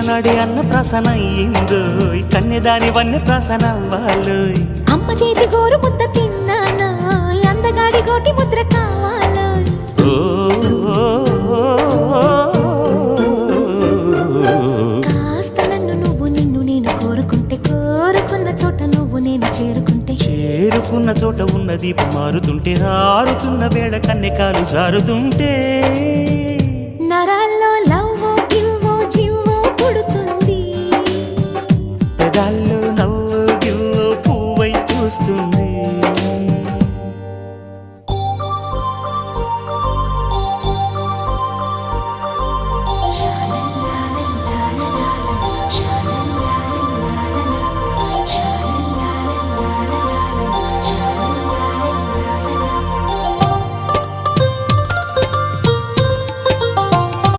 నాడే అన్న ప్రాసన అయ్యిందో కన్యదాని వన్య ప్రాసన అవ్వాలో అమ్మ చేతి గోరు ముద్ద తిన్నాను అందగాడి గోటి ముద్ర కావాలో కాస్త నన్ను నువ్వు నిన్ను నేను కోరుకుంటే కోరుకున్న చోట నువ్వు నేను చేరుకుంటే చేరుకున్న చోట ఉన్న దీపం మారుతుంటే ఆరుతున్న వేళ కన్నెకాలు జారుతుంటే